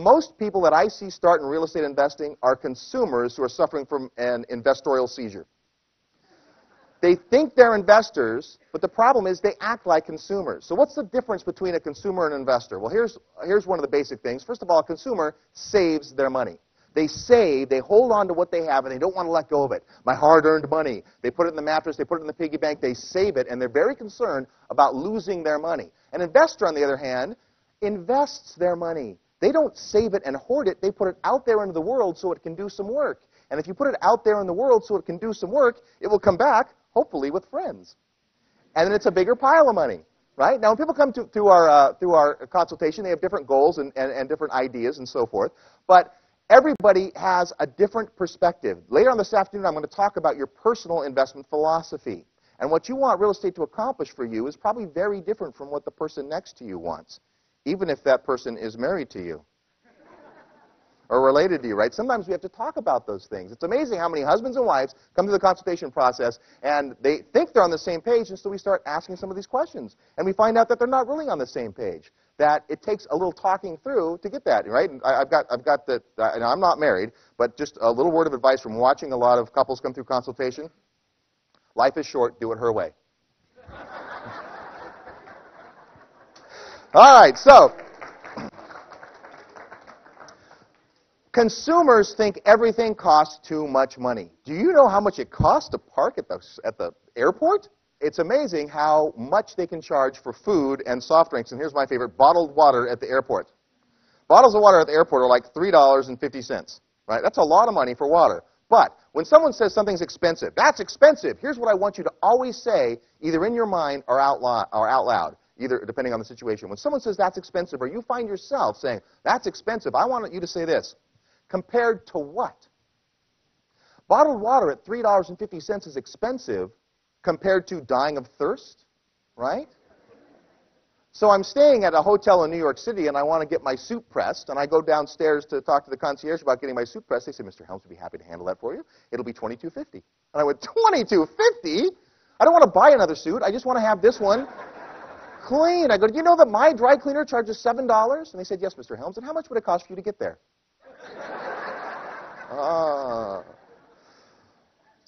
Most people that I see start in real estate investing are consumers who are suffering from an investorial seizure. They think they're investors, but the problem is they act like consumers. So what's the difference between a consumer and an investor? Well, here's one of the basic things. First of all, a consumer saves their money. They save, they hold on to what they have, and they don't want to let go of it. My hard-earned money. They put it in the mattress, they put it in the piggy bank, they save it, and they're very concerned about losing their money. An investor, on the other hand, invests their money. They don't save it and hoard it. They put it out there into the world so it can do some work. And if you put it out there in the world so it can do some work, it will come back, hopefully with friends. And then it's a bigger pile of money, right? Now, when people come to our consultation, they have different goals and different ideas and so forth. But everybody has a different perspective. Later on this afternoon, I'm going to talk about your personal investment philosophy. And what you want real estate to accomplish for you is probably very different from what the person next to you wants, even if that person is married to you or related to you, right? Sometimes we have to talk about those things. It's amazing how many husbands and wives come to the consultation process and they think they're on the same page, and so we start asking some of these questions. And we find out that they're not really on the same page, that it takes a little talking through to get that, right? And I've got that, and I'm not married, but just a little word of advice from watching a lot of couples come through consultation. Life is short, do it her way. All right, so consumers think everything costs too much money. Do you know how much it costs to park at the airport? It's amazing how much they can charge for food and soft drinks. And here's my favorite, bottled water at the airport. Bottles of water at the airport are like $3.50, right? That's a lot of money for water. But when someone says something's expensive, that's expensive. Here's what I want you to always say, either in your mind or out loud. Either depending on the situation. When someone says that's expensive, or you find yourself saying that's expensive, I want you to say this. Compared to what? Bottled water at $3.50 is expensive compared to dying of thirst, right? So I'm staying at a hotel in New York City, and I want to get my suit pressed, and I go downstairs to talk to the concierge about getting my suit pressed. They say, Mr. Helms would be happy to handle that for you. It'll be $22.50. And I went, $22.50? I don't want to buy another suit. I just want to have this one clean. I go, do you know that my dry cleaner charges $7? And they said, yes, Mr. Helms. And how much would it cost for you to get there?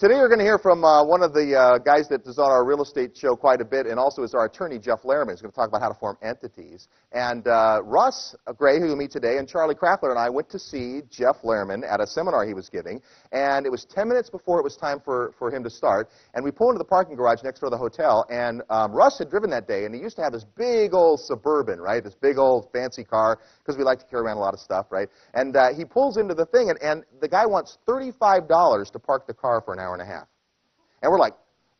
Today you're going to hear from one of the guys that is on our real estate show quite a bit, and also is our attorney, Jeff Lehrman. He's going to talk about how to form entities. And Russ Gray, who you'll meet today, and Charlie Kraftler and I went to see Jeff Lehrman at a seminar he was giving. And it was 10 minutes before it was time for him to start. And we pulled into the parking garage next door to the hotel. And Russ had driven that day, and he used to have this big old Suburban, right? This big old fancy car, because we like to carry around a lot of stuff, right? And he pulls into the thing, and the guy wants $35 to park the car for an hour and a half. And we're like,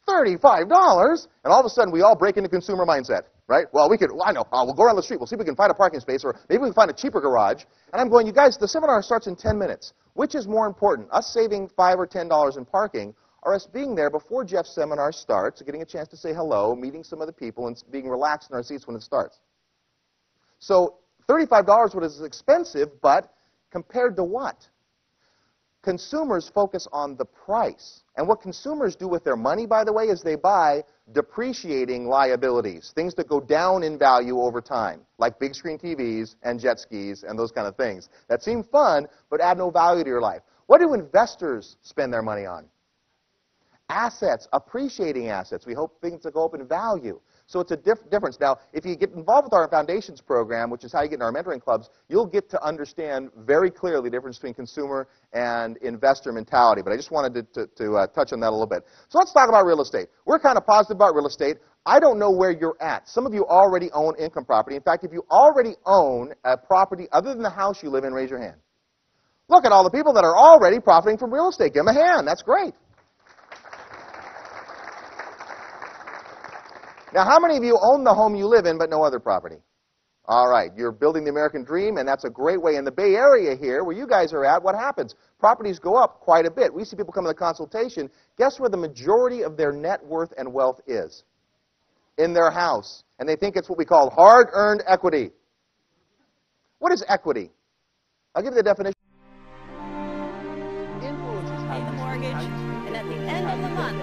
$35? And all of a sudden, we all break into consumer mindset, right? Well, I know, we'll go around the street, we'll see if we can find a parking space, or maybe we can find a cheaper garage. And I'm going, you guys, the seminar starts in 10 minutes. Which is more important, us saving $5 or $10 in parking, or us being there before Jeff's seminar starts, getting a chance to say hello, meeting some of the people, and being relaxed in our seats when it starts? So $35 is expensive, but compared to what? Consumers focus on the price. And what consumers do with their money, by the way, is they buy depreciating liabilities, things that go down in value over time, like big screen TVs and jet skis and those kind of things that seem fun but add no value to your life. What do investors spend their money on? Assets, appreciating assets. We hope things to go up in value. So it's a difference. Now, if you get involved with our Foundations program, which is how you get in our mentoring clubs, you'll get to understand very clearly the difference between consumer and investor mentality. But I just wanted to touch on that a little bit. So let's talk about real estate. We're kind of positive about real estate. I don't know where you're at. Some of you already own income property. In fact, if you already own a property other than the house you live in, raise your hand. Look at all the people that are already profiting from real estate. Give them a hand. That's great. Now, how many of you own the home you live in but no other property? All right, you're building the American dream, and that's a great way. In the Bay Area here, where you guys are at, what happens? Properties go up quite a bit. We see people come to the consultation. Guess where the majority of their net worth and wealth is? In their house. And they think it's what we call hard-earned equity. What is equity? I'll give you the definition. Pay the mortgage, and at the end of the month,